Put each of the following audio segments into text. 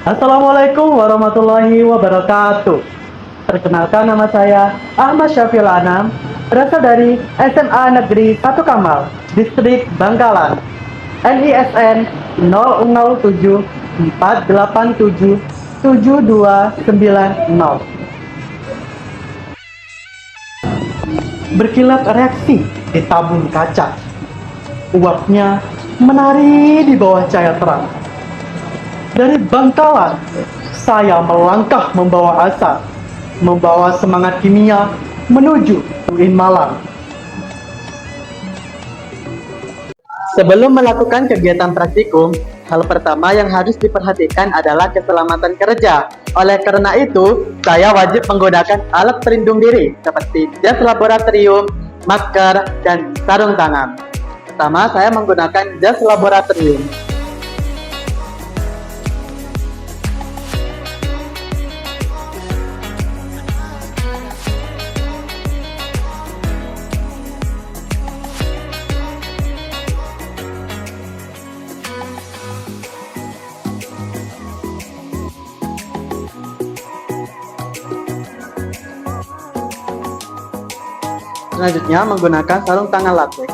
Assalamualaikum warahmatullahi wabarakatuh. Perkenalkan, nama saya Ahmad Syafil Anam, berasal dari SMA Negeri 1 Kamal, Distrik Bangkalan. NISN 007 487 7290. Berkilat reaksi di tabung kaca. Uapnya menari di bawah cahaya terang. Dari Bangkalan, saya melangkah membawa asa, membawa semangat kimia menuju UIN Malang. Sebelum melakukan kegiatan praktikum, hal pertama yang harus diperhatikan adalah keselamatan kerja. Oleh karena itu, saya wajib menggunakan alat pelindung diri seperti jas laboratorium, masker, dan sarung tangan. Pertama, saya menggunakan jas laboratorium. Selanjutnya, menggunakan sarung tangan latex.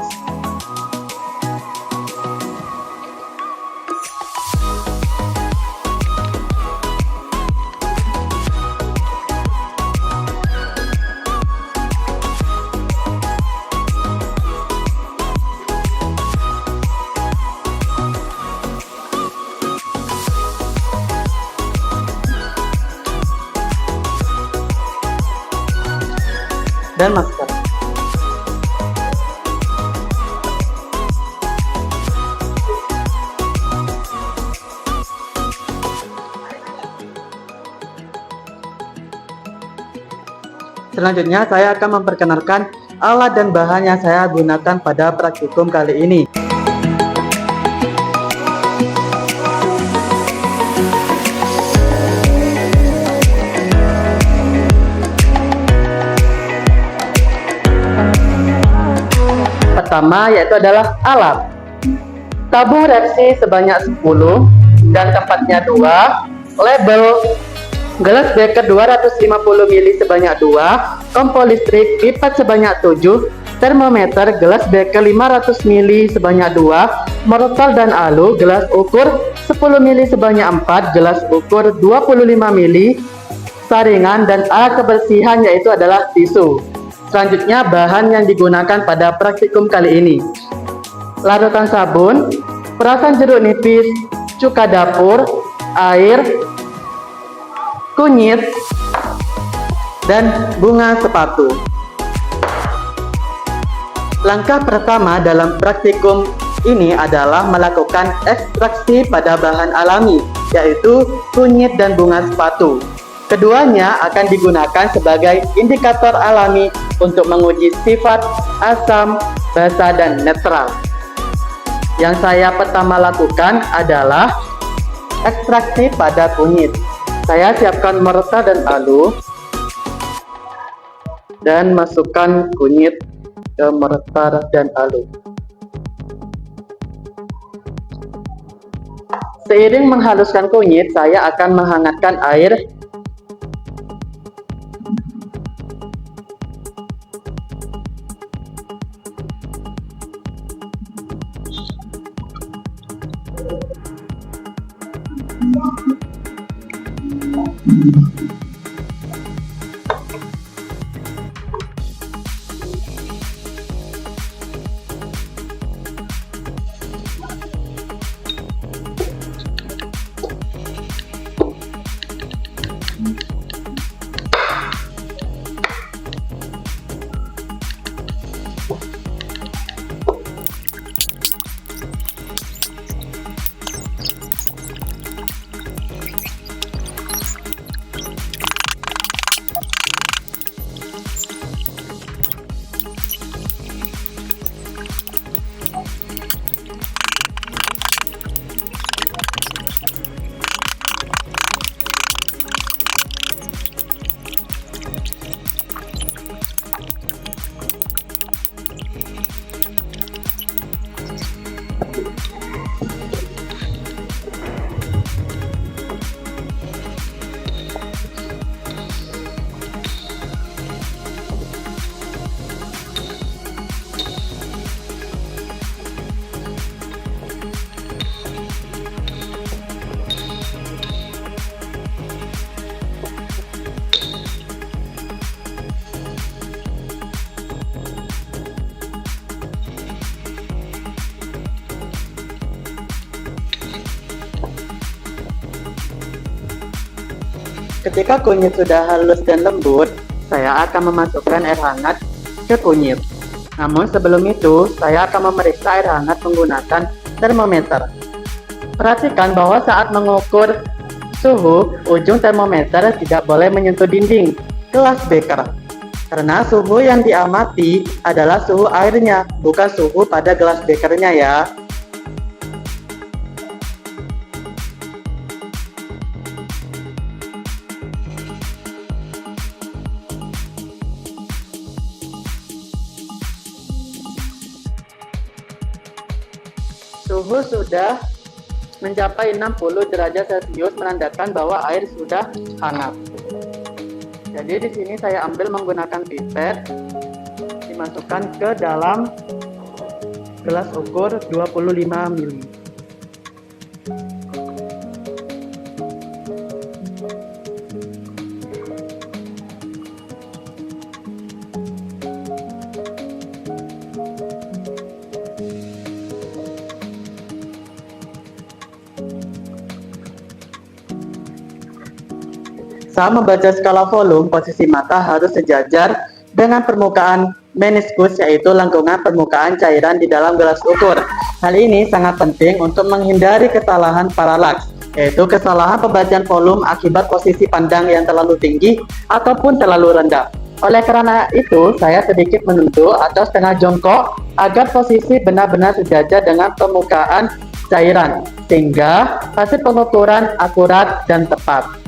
Dan masker. Selanjutnya, saya akan memperkenalkan alat dan bahan yang saya gunakan pada praktikum kali ini. Pertama, yaitu adalah alat. Tabung reaksi sebanyak 10 dan tempatnya 2, label, gelas beker 250 ml sebanyak 2, kompor listrik, pipa sebanyak 7, termometer, gelas beker 500 ml sebanyak 2, mortal dan alu, gelas ukur 10 ml sebanyak 4, gelas ukur 25 ml, saringan, dan alat kebersihan yaitu adalah tisu. Selanjutnya, bahan yang digunakan pada praktikum kali ini: larutan sabun, perasan jeruk nipis, cuka dapur, air, kunyit, dan bunga sepatu. Langkah pertama dalam praktikum ini adalah melakukan ekstraksi pada bahan alami, yaitu kunyit dan bunga sepatu. Keduanya akan digunakan sebagai indikator alami untuk menguji sifat asam, basa, dan netral. Yang saya pertama lakukan adalah ekstraksi pada kunyit. Saya siapkan mortar dan alu dan masukkan kunyit ke mortar dan alu. Seiring menghaluskan kunyit, saya akan menghangatkan air . Ketika kunyit sudah halus dan lembut, saya akan memasukkan air hangat ke kunyit. Namun sebelum itu, saya akan memeriksa air hangat menggunakan termometer. Perhatikan bahwa saat mengukur suhu, ujung termometer tidak boleh menyentuh dinding gelas beker. Karena suhu yang diamati adalah suhu airnya, bukan suhu pada gelas bekernya ya. Suhu sudah mencapai 60 derajat Celcius menandakan bahwa air sudah hangat. Jadi di sini saya ambil menggunakan pipet, dimasukkan ke dalam gelas ukur 25 ml. Saat membaca skala volume, posisi mata harus sejajar dengan permukaan meniskus, yaitu lengkungan permukaan cairan di dalam gelas ukur. Hal ini sangat penting untuk menghindari kesalahan paralaks, yaitu kesalahan pembacaan volume akibat posisi pandang yang terlalu tinggi ataupun terlalu rendah. Oleh karena itu, saya sedikit menunduk atau setengah jongkok agar posisi benar-benar sejajar dengan permukaan cairan, sehingga hasil pengukuran akurat dan tepat.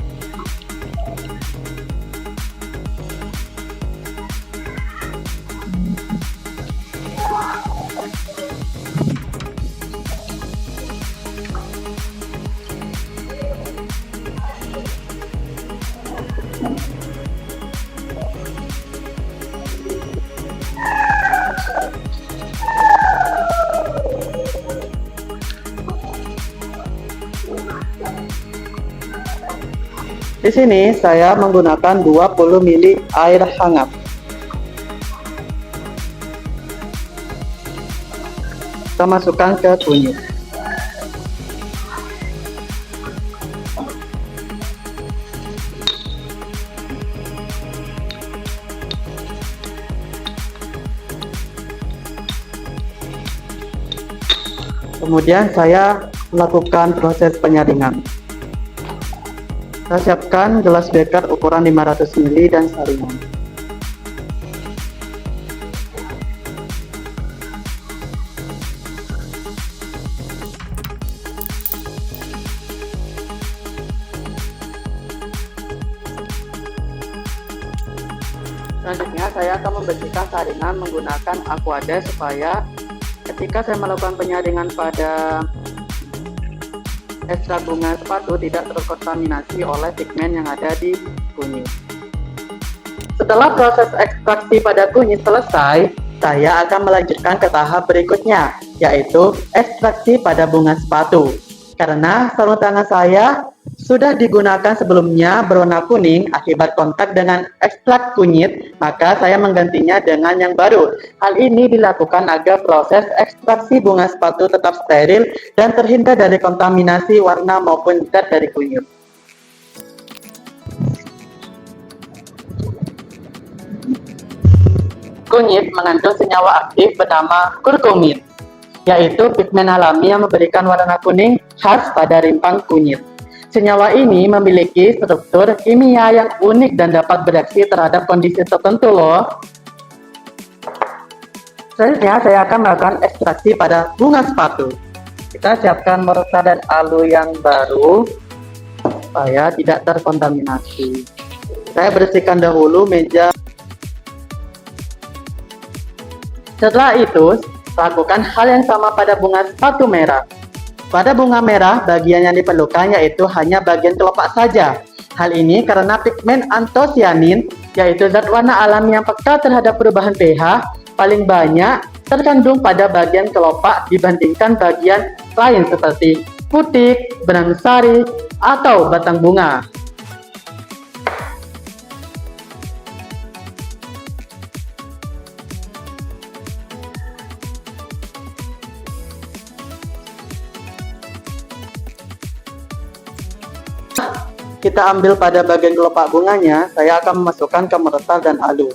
Di sini saya menggunakan 20 ml air hangat. Kita masukkan ke kunyit. Kemudian saya melakukan proses penyaringan. Saya siapkan gelas beker ukuran 500 ml dan saringan. Selanjutnya saya akan membersihkan saringan menggunakan aquades supaya ketika saya melakukan penyaringan pada ekstrak bunga sepatu tidak terkontaminasi oleh pigmen yang ada di kunyit. Setelah proses ekstraksi pada kunyit selesai, saya akan melanjutkan ke tahap berikutnya, yaitu ekstraksi pada bunga sepatu. Karena sarung tangan saya sudah digunakan sebelumnya berwarna kuning akibat kontak dengan ekstrak kunyit, maka saya menggantinya dengan yang baru. Hal ini dilakukan agar proses ekstraksi bunga sepatu tetap steril dan terhindar dari kontaminasi warna maupun zat dari kunyit. Kunyit mengandung senyawa aktif bernama kurkumit, yaitu pigmen alami yang memberikan warna kuning khas pada rimpang kunyit. Senyawa ini memiliki struktur kimia yang unik dan dapat bereaksi terhadap kondisi tertentu loh. Selanjutnya saya akan melakukan ekstraksi pada bunga sepatu. Kita siapkan mortar dan alu yang baru supaya tidak terkontaminasi. Saya bersihkan dahulu meja. Setelah itu, lakukan hal yang sama pada bunga sepatu merah. Pada bunga merah, bagian yang diperlukan yaitu hanya bagian kelopak saja. Hal ini karena pigmen antosianin, yaitu zat warna alami yang peka terhadap perubahan pH, paling banyak terkandung pada bagian kelopak dibandingkan bagian lain seperti putik, benang sari, atau batang bunga. kita ambil pada bagian kelopak bunganya, saya akan memasukkan ke meretal dan halus.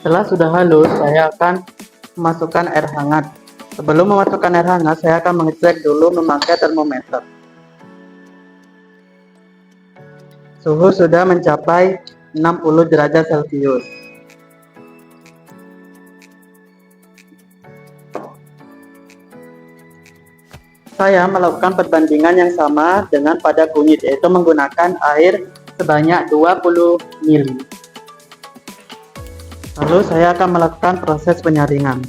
Setelah sudah halus, saya akan memasukkan air hangat. Sebelum memasukkan air hangat, saya akan mengecek dulu memakai termometer. Suhu sudah mencapai 60 derajat Celcius. Saya melakukan perbandingan yang sama dengan pada kunyit, yaitu menggunakan air sebanyak 20 ml. Lalu saya akan melakukan proses penyaringan.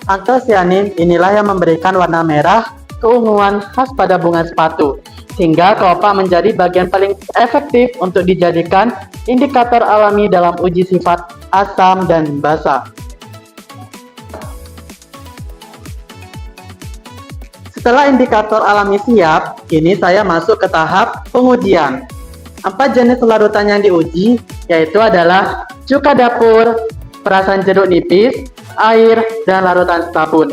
Antosianin inilah yang memberikan warna merah keunguan khas pada bunga sepatu, sehingga kelopak menjadi bagian paling efektif untuk dijadikan indikator alami dalam uji sifat asam dan basa. Setelah indikator alami siap, kini saya masuk ke tahap pengujian. 4 jenis larutan yang diuji yaitu adalah cuka dapur, perasan jeruk nipis, air, dan larutan sabun.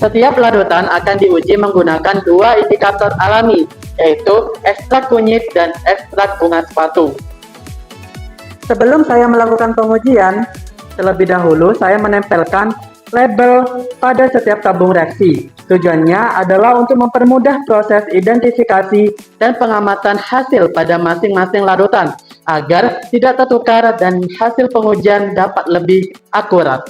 Setiap larutan akan diuji menggunakan 2 indikator alami, yaitu ekstrak kunyit dan ekstrak bunga sepatu. Sebelum saya melakukan pengujian, terlebih dahulu saya menempelkan label pada setiap tabung reaksi. Tujuannya adalah untuk mempermudah proses identifikasi dan pengamatan hasil pada masing-masing larutan, agar tidak tertukar dan hasil pengujian dapat lebih akurat.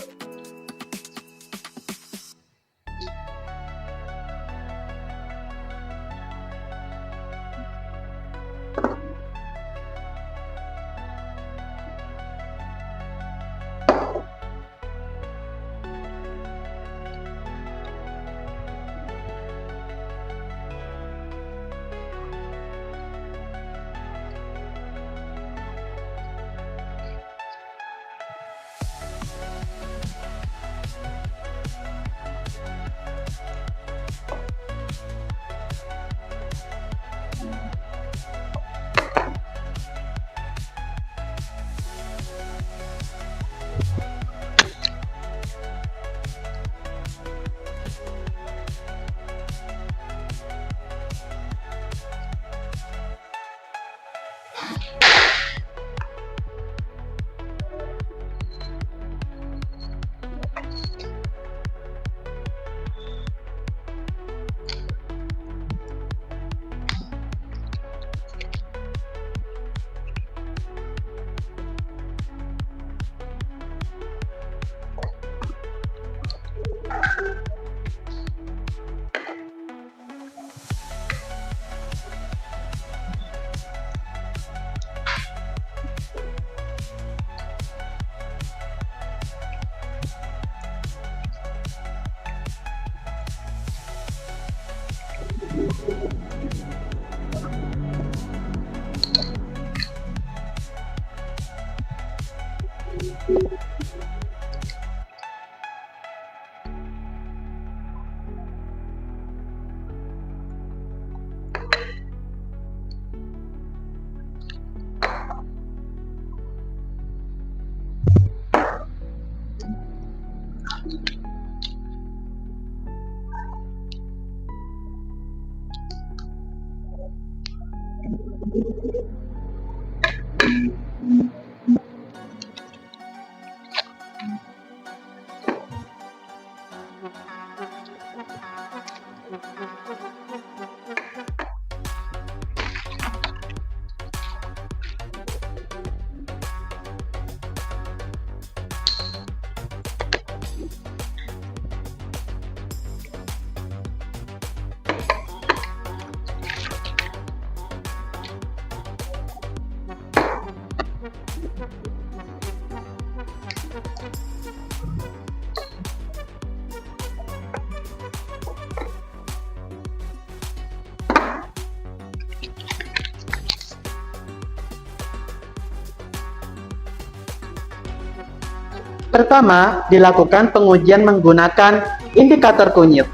Pertama, dilakukan pengujian menggunakan indikator kunyit.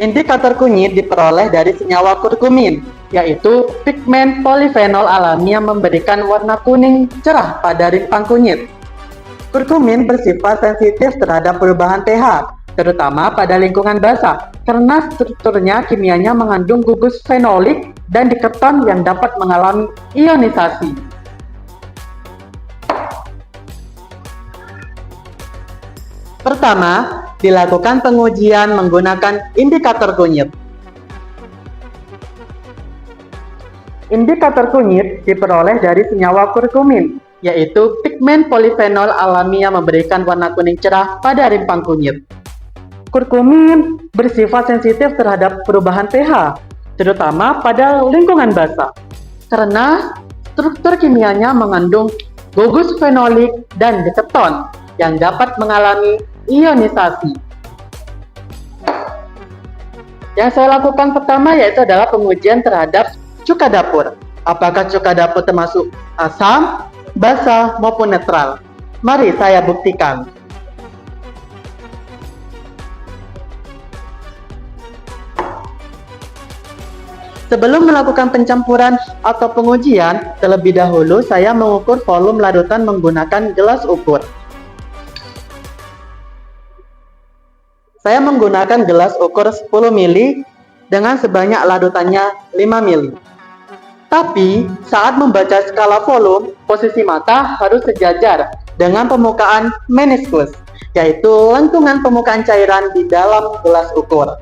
Indikator kunyit diperoleh dari senyawa kurkumin yaitu pigmen polifenol alami yang memberikan warna kuning cerah pada rimpang kunyit. Kurkumin bersifat sensitif terhadap perubahan pH, terutama pada lingkungan basah, karena strukturnya kimianya mengandung gugus fenolik dan diketon yang dapat mengalami ionisasi. Pertama, dilakukan pengujian menggunakan indikator kunyit. Indikator kunyit diperoleh dari senyawa kurkumin, yaitu pigmen polifenol alami yang memberikan warna kuning cerah pada rimpang kunyit. Kurkumin bersifat sensitif terhadap perubahan pH, terutama pada lingkungan basah, karena struktur kimianya mengandung gugus fenolik dan diketon yang dapat mengalami ionisasi. Yang saya lakukan pertama yaitu adalah pengujian terhadap cuka dapur. Apakah cuka dapur termasuk asam, basa, maupun netral? Mari saya buktikan. Sebelum melakukan pencampuran atau pengujian, terlebih dahulu saya mengukur volume larutan menggunakan gelas ukur. Saya menggunakan gelas ukur 10 ml dengan sebanyak larutannya 5 ml. Tapi, saat membaca skala volume, posisi mata harus sejajar dengan permukaan meniskus, yaitu lengkungan permukaan cairan di dalam gelas ukur.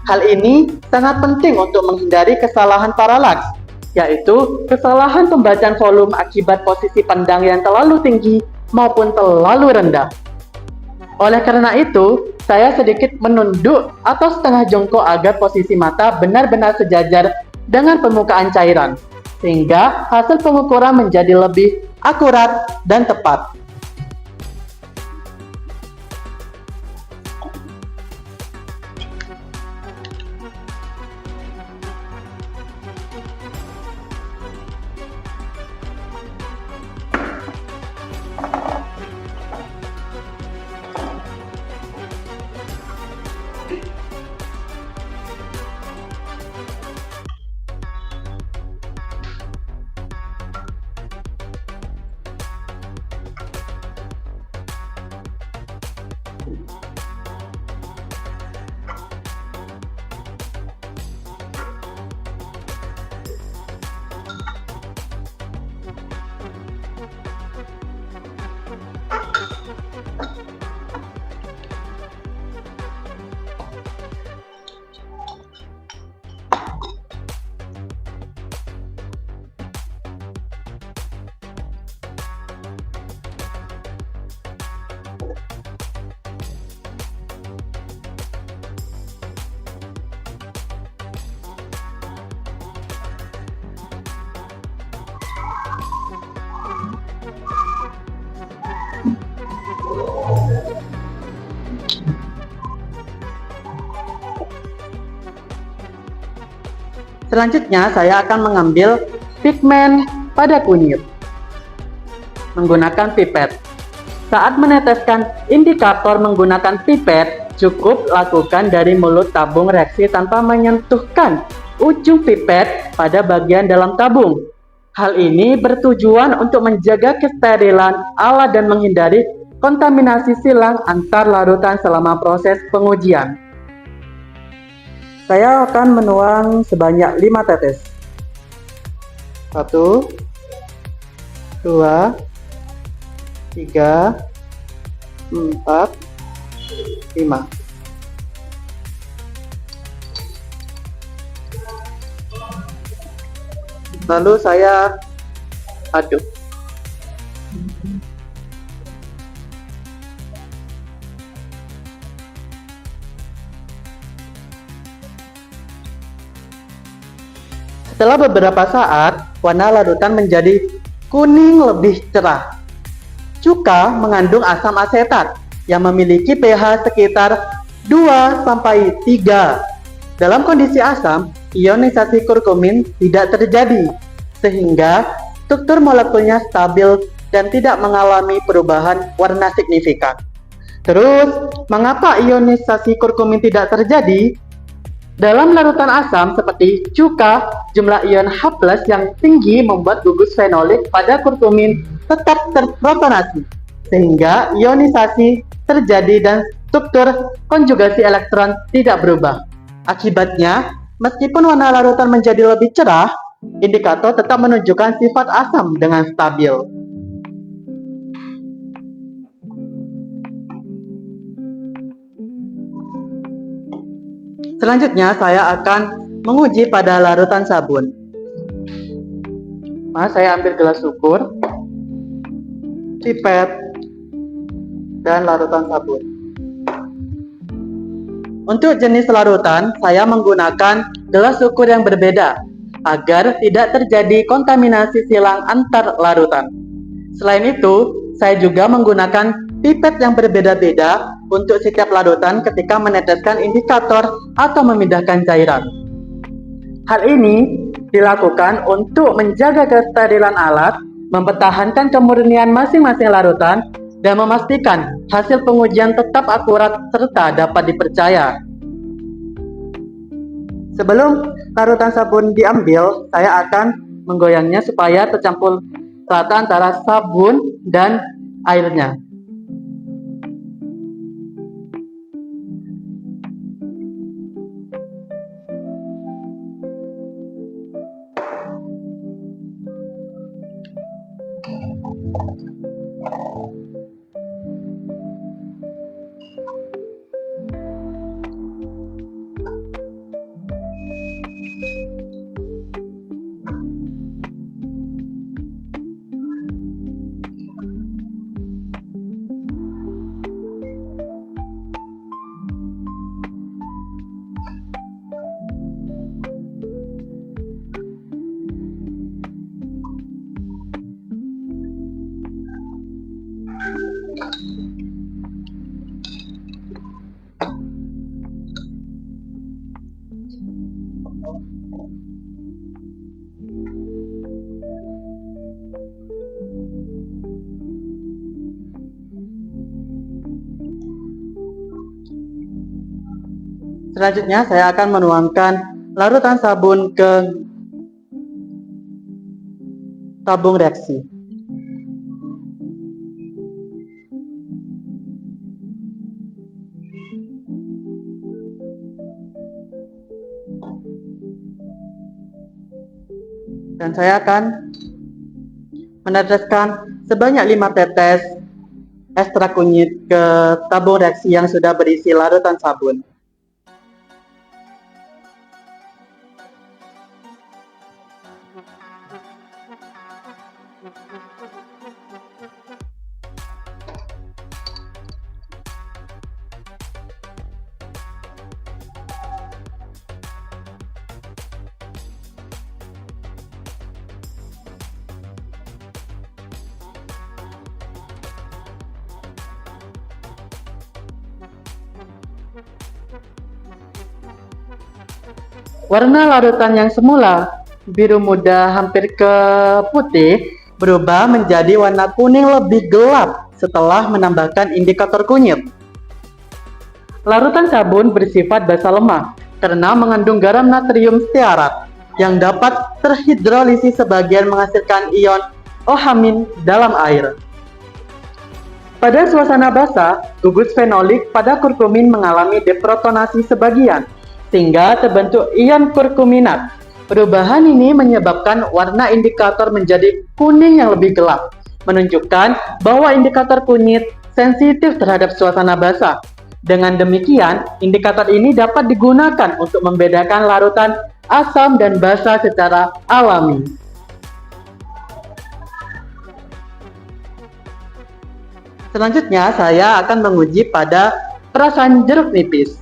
Hal ini sangat penting untuk menghindari kesalahan paralaks, yaitu kesalahan pembacaan volume akibat posisi pandang yang terlalu tinggi maupun terlalu rendah. Oleh karena itu, saya sedikit menunduk atau setengah jongkok agar posisi mata benar-benar sejajar dengan permukaan cairan, sehingga hasil pengukuran menjadi lebih akurat dan tepat. Selanjutnya, saya akan mengambil pigmen pada kunyit menggunakan pipet. Saat meneteskan indikator menggunakan pipet, cukup lakukan dari mulut tabung reaksi tanpa menyentuhkan ujung pipet pada bagian dalam tabung. Hal ini bertujuan untuk menjaga kesterilan alat dan menghindari kontaminasi silang antar larutan selama proses pengujian. Saya akan menuang sebanyak 5 tetes. 1, 2, 3, 4, 5. Lalu saya aduk. Setelah beberapa saat, warna larutan menjadi kuning lebih cerah. Cuka mengandung asam asetat yang memiliki pH sekitar 2-3. Dalam kondisi asam, ionisasi kurkumin tidak terjadi, sehingga struktur molekulnya stabil dan tidak mengalami perubahan warna signifikan. Terus, mengapa ionisasi kurkumin tidak terjadi? Dalam larutan asam seperti cuka, jumlah ion H+ yang tinggi membuat gugus fenolik pada kurkumin tetap terprotonasi, sehingga ionisasi terjadi dan struktur konjugasi elektron tidak berubah. Akibatnya, meskipun warna larutan menjadi lebih cerah, indikator tetap menunjukkan sifat asam dengan stabil. Selanjutnya, saya akan menguji pada larutan sabun. Saya ambil gelas ukur, pipet, dan larutan sabun. Untuk jenis larutan, saya menggunakan gelas ukur yang berbeda agar tidak terjadi kontaminasi silang antar larutan. Selain itu, saya juga menggunakan pipet yang berbeda-beda untuk setiap larutan ketika meneteskan indikator atau memindahkan cairan. Hal ini dilakukan untuk menjaga kesterilan alat, mempertahankan kemurnian masing-masing larutan, dan memastikan hasil pengujian tetap akurat serta dapat dipercaya. Sebelum larutan sabun diambil, saya akan menggoyangnya supaya tercampur rata antara sabun dan airnya. Selanjutnya, saya akan menuangkan larutan sabun ke tabung reaksi. Dan saya akan meneteskan sebanyak 5 tetes ekstrak kunyit ke tabung reaksi yang sudah berisi larutan sabun. Warna larutan yang semula biru muda hampir ke putih berubah menjadi warna kuning lebih gelap setelah menambahkan indikator kunyit. Larutan sabun bersifat basa lemah karena mengandung garam natrium stearat yang dapat terhidrolisis sebagian menghasilkan ion OH- dalam air. Pada suasana basah, gugus fenolik pada kurkumin mengalami deprotonasi sebagian, sehingga terbentuk ion kurkuminat. Perubahan ini menyebabkan warna indikator menjadi kuning yang lebih gelap, menunjukkan bahwa indikator kunyit sensitif terhadap suasana basah. Dengan demikian, indikator ini dapat digunakan untuk membedakan larutan asam dan basa secara alami. Selanjutnya, saya akan menguji pada perasan jeruk nipis.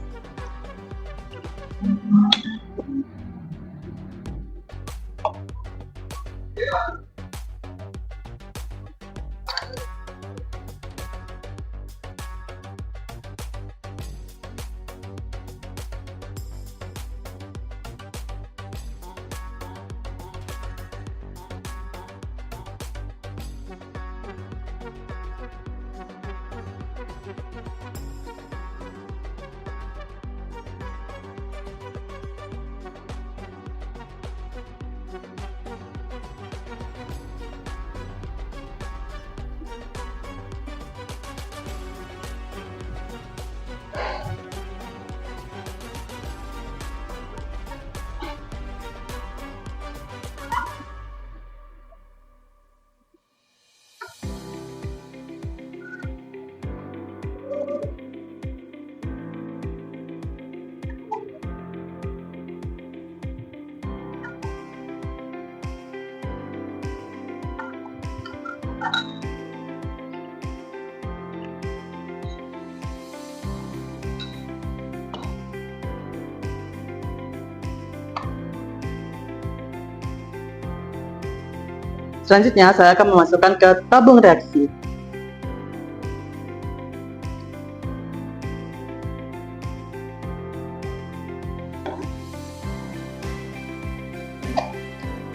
Selanjutnya, saya akan memasukkan ke tabung reaksi.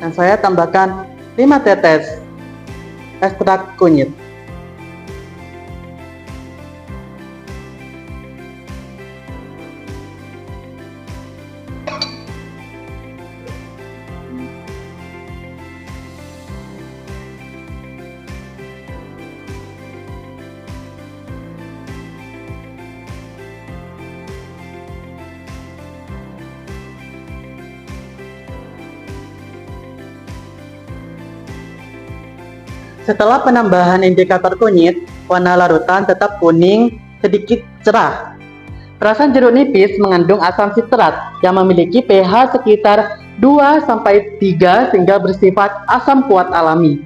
Dan saya tambahkan 5 tetes ekstrak kunyit. Setelah penambahan indikator kunyit, warna larutan tetap kuning sedikit cerah. Perasan jeruk nipis mengandung asam sitrat yang memiliki pH sekitar 2-3 sehingga bersifat asam kuat alami.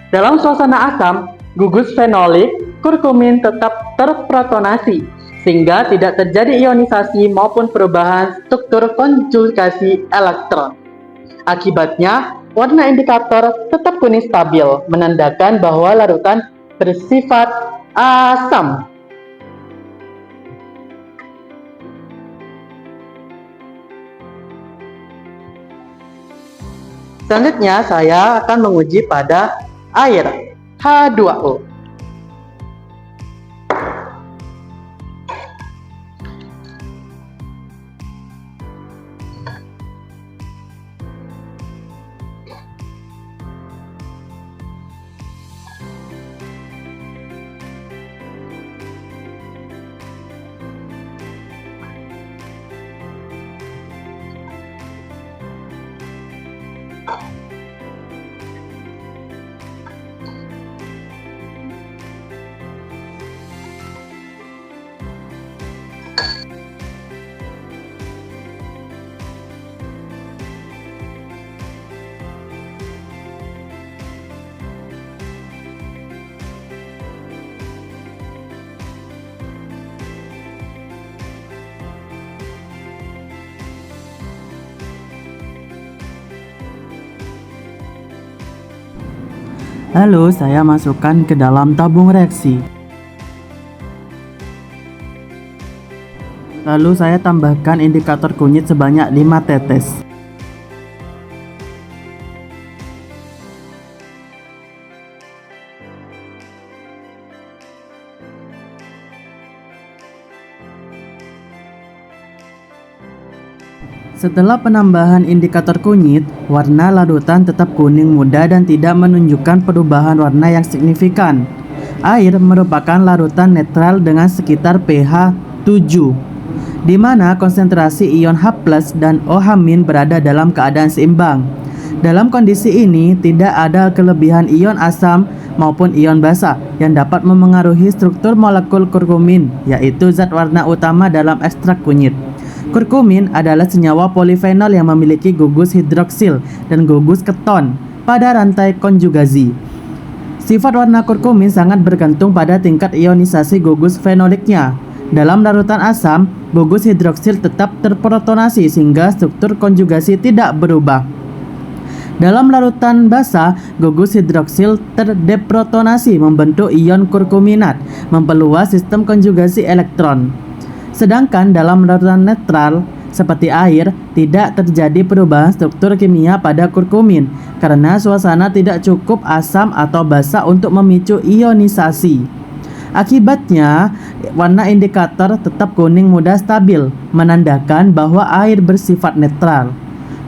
Dalam suasana asam, gugus fenolik, kurkumin tetap terprotonasi sehingga tidak terjadi ionisasi maupun perubahan struktur konjugasi elektron. Akibatnya, warna indikator tetap kuning stabil, menandakan bahwa larutan bersifat asam. Selanjutnya, saya akan menguji pada air H2O. Lalu saya masukkan ke dalam tabung reaksi. Lalu saya tambahkan indikator kunyit sebanyak 5 tetes. Setelah penambahan indikator kunyit, warna larutan tetap kuning muda dan tidak menunjukkan perubahan warna yang signifikan. Air merupakan larutan netral dengan sekitar pH 7, di mana konsentrasi ion H+ dan OH- berada dalam keadaan seimbang. Dalam kondisi ini, tidak ada kelebihan ion asam maupun ion basa yang dapat memengaruhi struktur molekul kurkumin, yaitu zat warna utama dalam ekstrak kunyit. Kurkumin adalah senyawa polifenol yang memiliki gugus hidroksil dan gugus keton pada rantai konjugasi. Sifat warna kurkumin sangat bergantung pada tingkat ionisasi gugus fenoliknya. Dalam larutan asam, gugus hidroksil tetap terprotonasi sehingga struktur konjugasi tidak berubah. Dalam larutan basa, gugus hidroksil terdeprotonasi membentuk ion kurkuminat, memperluas sistem konjugasi elektron. Sedangkan dalam larutan netral, seperti air, tidak terjadi perubahan struktur kimia pada kurkumin karena suasana tidak cukup asam atau basa untuk memicu ionisasi. Akibatnya, warna indikator tetap kuning muda stabil, menandakan bahwa air bersifat netral.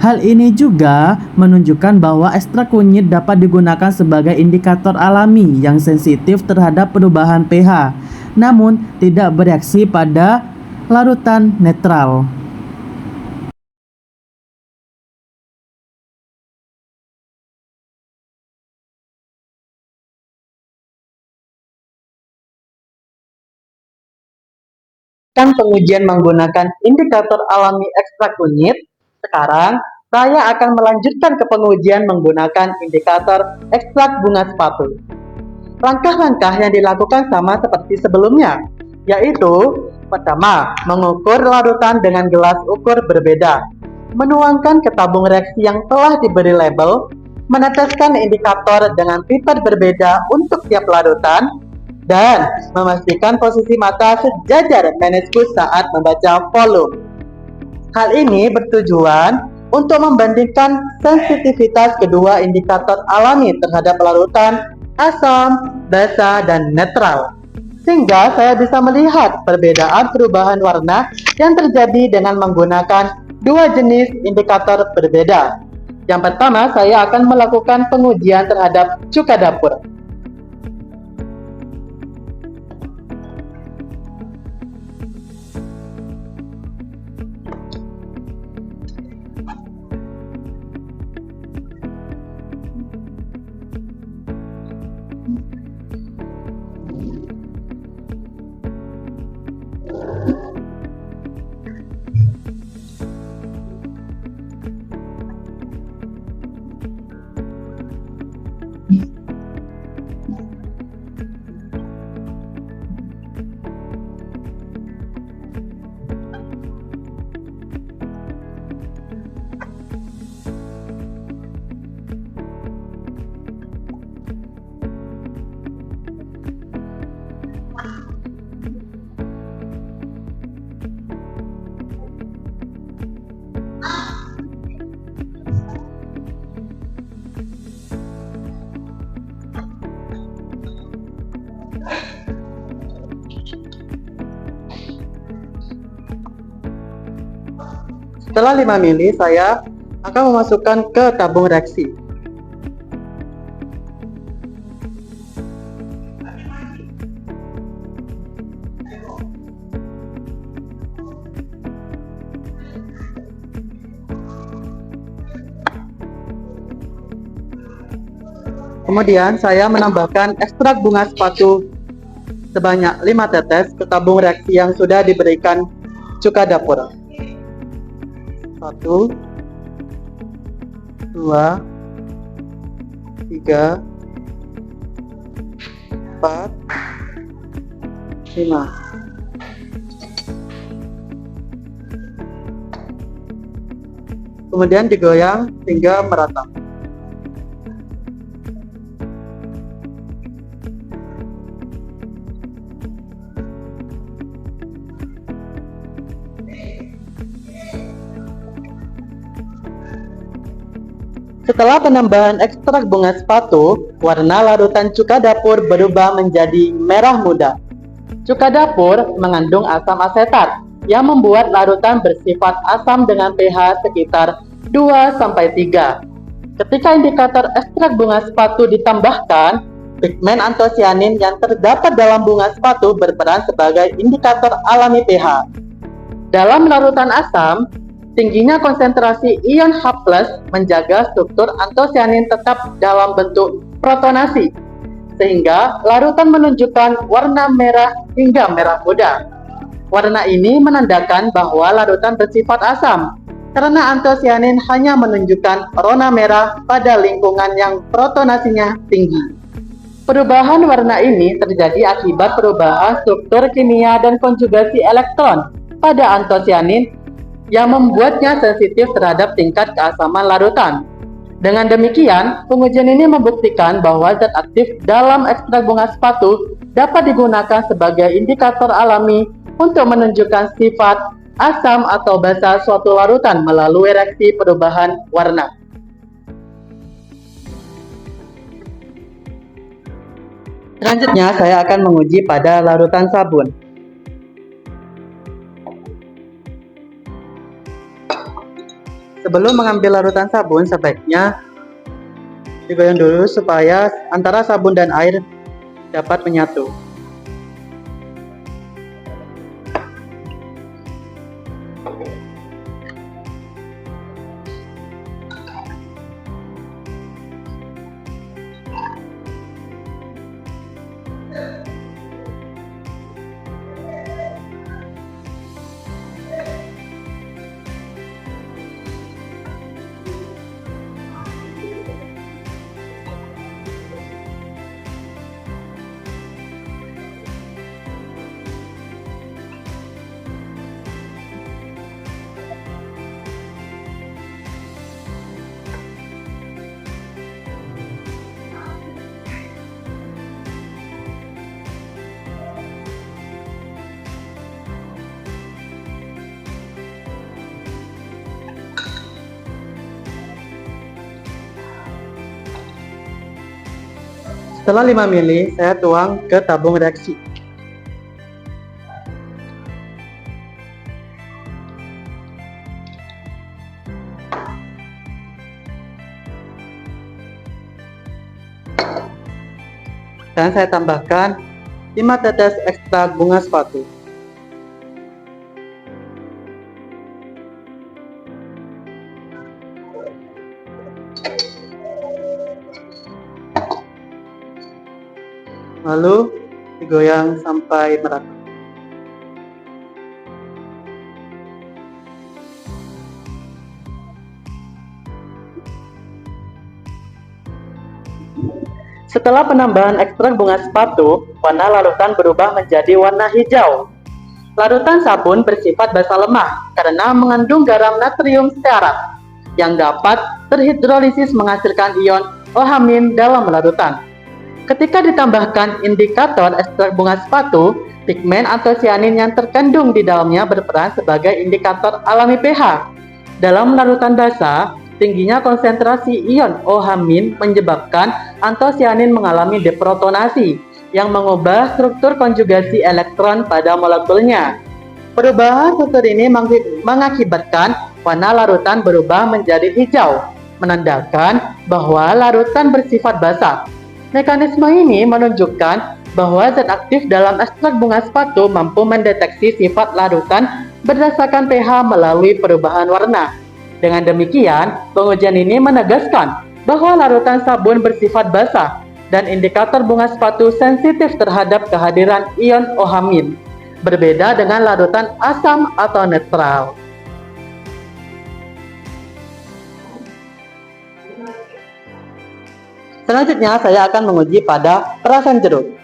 Hal ini juga menunjukkan bahwa ekstrak kunyit dapat digunakan sebagai indikator alami yang sensitif terhadap perubahan pH, namun tidak bereaksi pada larutan netral. Pengujian menggunakan indikator alami ekstrak kunyit. Sekarang saya akan melanjutkan ke pengujian menggunakan indikator ekstrak bunga sepatu. Langkah-langkah yang dilakukan sama seperti sebelumnya, yaitu pertama, mengukur larutan dengan gelas ukur berbeda, menuangkan ke tabung reaksi yang telah diberi label, meneteskan indikator dengan piper berbeda untuk tiap larutan, dan memastikan posisi mata sejajar meniskus saat membaca volume. Hal ini bertujuan untuk membandingkan sensitivitas kedua indikator alami terhadap larutan, asam, basa, dan netral. Sehingga saya bisa melihat perbedaan perubahan warna yang terjadi dengan menggunakan dua jenis indikator berbeda. Yang pertama, saya akan melakukan pengujian terhadap cuka dapur. Setelah 5 mili, saya akan memasukkan ke tabung reaksi. Kemudian saya menambahkan ekstrak bunga sepatu sebanyak 5 tetes ke tabung reaksi yang sudah diberikan cuka dapur. 1, 2, 3, 4, 5. Kemudian digoyang hingga merata. Setelah penambahan ekstrak bunga sepatu, warna larutan cuka dapur berubah menjadi merah muda. Cuka dapur mengandung asam asetat yang membuat larutan bersifat asam dengan pH sekitar 2-3. Ketika indikator ekstrak bunga sepatu ditambahkan, pigmen antosianin yang terdapat dalam bunga sepatu berperan sebagai indikator alami pH. Dalam larutan asam, tingginya konsentrasi ion H+ menjaga struktur antosianin tetap dalam bentuk protonasi, sehingga larutan menunjukkan warna merah hingga merah muda. Warna ini menandakan bahwa larutan bersifat asam, karena antosianin hanya menunjukkan warna merah pada lingkungan yang protonasinya tinggi. Perubahan warna ini terjadi akibat perubahan struktur kimia dan konjugasi elektron pada antosianin yang membuatnya sensitif terhadap tingkat keasaman larutan. Dengan demikian, pengujian ini membuktikan bahwa zat aktif dalam ekstrak bunga sepatu dapat digunakan sebagai indikator alami untuk menunjukkan sifat asam atau basa suatu larutan melalui reaksi perubahan warna. Selanjutnya, saya akan menguji pada larutan sabun. Sebelum mengambil larutan sabun, sebaiknya digoyang dulu supaya antara sabun dan air dapat menyatu. Setelah 5 mili, saya tuang ke tabung reaksi. Dan saya tambahkan 5 tetes ekstrak bunga sepatu. Lalu digoyang sampai merata. Setelah penambahan ekstrak bunga sepatu, warna larutan berubah menjadi warna hijau. Larutan sabun bersifat basa lemah karena mengandung garam natrium stearat yang dapat terhidrolisis menghasilkan ion OH- dalam larutan. Ketika ditambahkan indikator ekstrak bunga sepatu, pigmen atau sianin yang terkandung di dalamnya berperan sebagai indikator alami pH. Dalam larutan basah, tingginya konsentrasi ion OH- menyebabkan antosianin mengalami deprotonasi yang mengubah struktur konjugasi elektron pada molekulnya. Perubahan struktur ini mengakibatkan warna larutan berubah menjadi hijau, menandakan bahwa larutan bersifat basah. Mekanisme ini menunjukkan bahwa zat aktif dalam ekstrak bunga sepatu mampu mendeteksi sifat larutan berdasarkan pH melalui perubahan warna. Dengan demikian, pengujian ini menegaskan bahwa larutan sabun bersifat basah dan indikator bunga sepatu sensitif terhadap kehadiran ion OH-, berbeda dengan larutan asam atau netral. Selanjutnya, saya akan menguji pada perasan jeruk.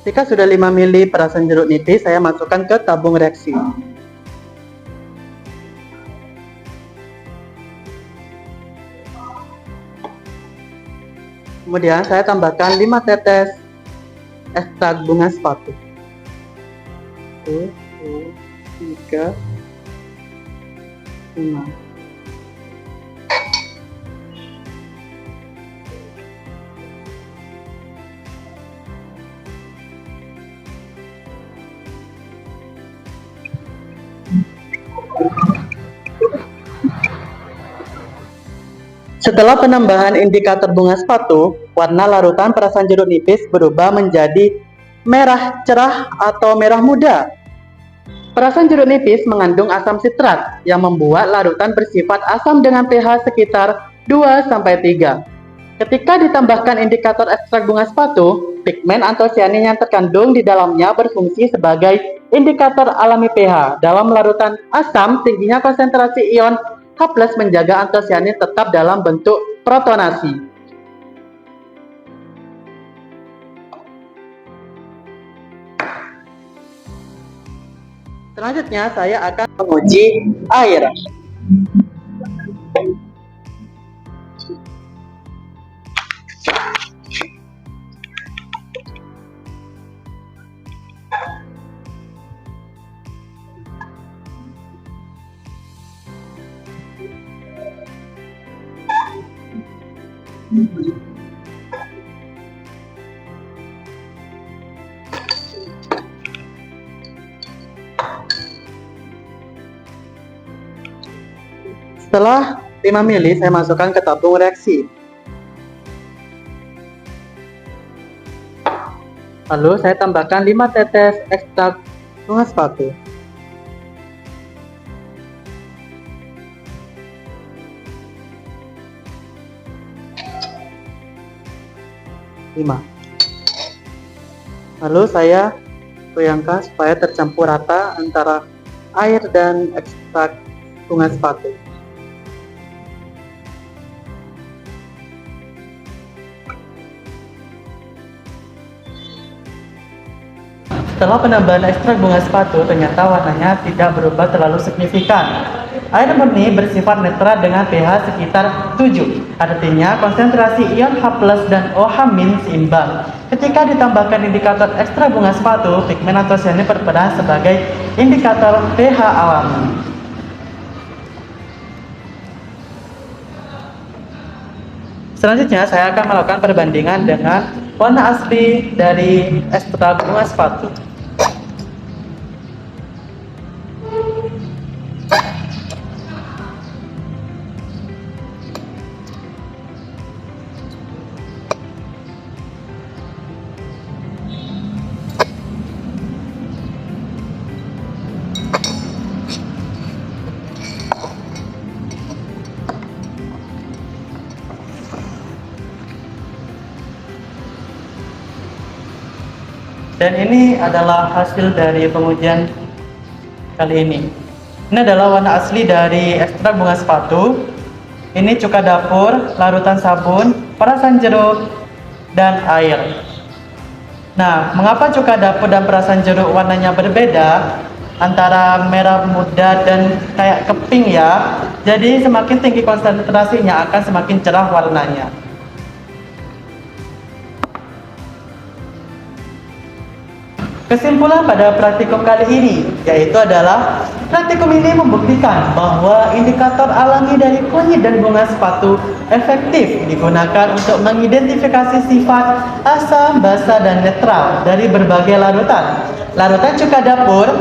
Jika sudah 5 mili perasan jeruk nipis, saya masukkan ke tabung reaksi. Kemudian saya tambahkan 5 tetes ekstrak bunga sepatu. 1, 2, 3, 5. Setelah penambahan indikator bunga sepatu, warna larutan perasan jeruk nipis berubah menjadi merah cerah atau merah muda. Perasan jeruk nipis mengandung asam sitrat yang membuat larutan bersifat asam dengan pH sekitar 2-3. Ketika ditambahkan indikator ekstrak bunga sepatu, pigmen antosianin yang terkandung di dalamnya berfungsi sebagai indikator alami pH. Dalam larutan asam, tingginya konsentrasi ion H+ menjaga antosianin tetap dalam bentuk protonasi. Selanjutnya, saya akan menguji air. Setelah 5 mili, saya masukkan ke tabung reaksi. Lalu saya tambahkan 5 tetes ekstrak bunga sepatu. Lalu saya goyangkan supaya tercampur rata antara air dan ekstrak bunga sepatu. Setelah penambahan ekstrak bunga sepatu, ternyata warnanya tidak berubah terlalu signifikan. Air murni bersifat netral dengan pH sekitar 7, artinya konsentrasi ion H+ dan OH- seimbang. Ketika ditambahkan indikator ekstrak bunga sepatu, pigmen antosianin berperan sebagai indikator pH alami. Selanjutnya, saya akan melakukan perbandingan dengan warna asli dari ekstrak bunga sepatu. Dan ini adalah hasil dari pengujian kali ini. Ini adalah warna asli dari ekstrak bunga sepatu. Ini cuka dapur, larutan sabun, perasan jeruk, dan air. Nah, mengapa cuka dapur dan perasan jeruk warnanya berbeda? Antara merah muda dan kayak keping ya. Jadi semakin tinggi konsentrasinya akan semakin cerah warnanya. Kesimpulan pada praktikum kali ini yaitu adalah praktikum ini membuktikan bahwa indikator alami dari kunyit dan bunga sepatu efektif digunakan untuk mengidentifikasi sifat asam, basa, dan netral dari berbagai larutan. Larutan cuka dapur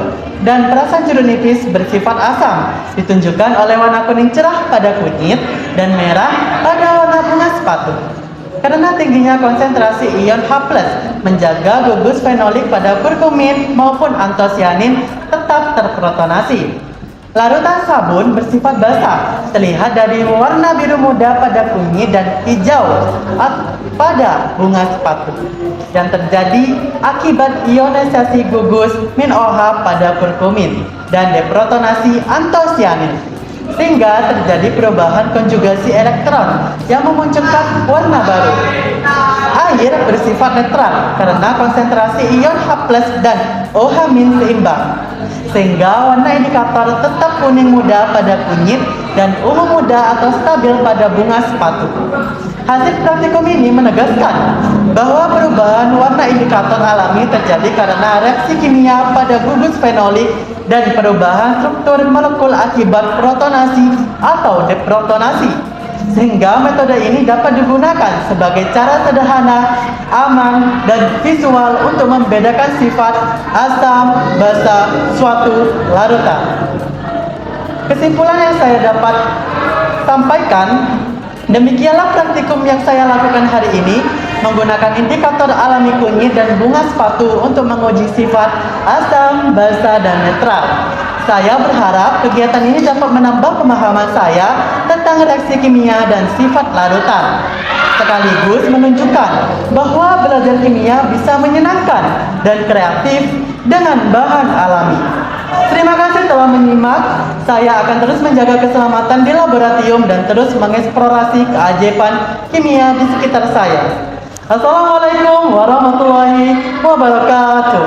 dan perasan jeruk nipis bersifat asam, ditunjukkan oleh warna kuning cerah pada kunyit dan merah pada warna bunga sepatu. Karena tingginya konsentrasi ion H+ menjaga gugus fenolik pada kurkumin maupun antosianin tetap terprotonasi. Larutan sabun bersifat basah, terlihat dari warna biru muda pada kunyit dan hijau pada bunga sepatu yang terjadi akibat ionisasi gugus min-OH pada kurkumin dan deprotonasi antosianin, sehingga terjadi perubahan konjugasi elektron yang memunculkan warna baru. Air bersifat netral karena konsentrasi ion H+ dan OH- seimbang, sehingga warna indikator tetap kuning muda pada kunyit dan ungu muda atau stabil pada bunga sepatu. Hasil praktikum ini menegaskan bahwa perubahan warna indikator alami terjadi karena reaksi kimia pada gugus fenolik dan perubahan struktur molekul akibat protonasi atau deprotonasi, sehingga metode ini dapat digunakan sebagai cara sederhana, aman, dan visual untuk membedakan sifat asam, basa suatu larutan. Kesimpulan yang saya dapat sampaikan, demikianlah praktikum yang saya lakukan hari ini menggunakan indikator alami kunyit dan bunga sepatu untuk menguji sifat asam, basa, dan netral. Saya berharap kegiatan ini dapat menambah pemahaman saya tentang reaksi kimia dan sifat larutan, sekaligus menunjukkan bahwa belajar kimia bisa menyenangkan dan kreatif dengan bahan alami. Terima kasih telah menyimak. Saya akan terus menjaga keselamatan di laboratorium dan terus mengeksplorasi keajaiban kimia di sekitar saya. Assalamualaikum warahmatullahi wabarakatuh.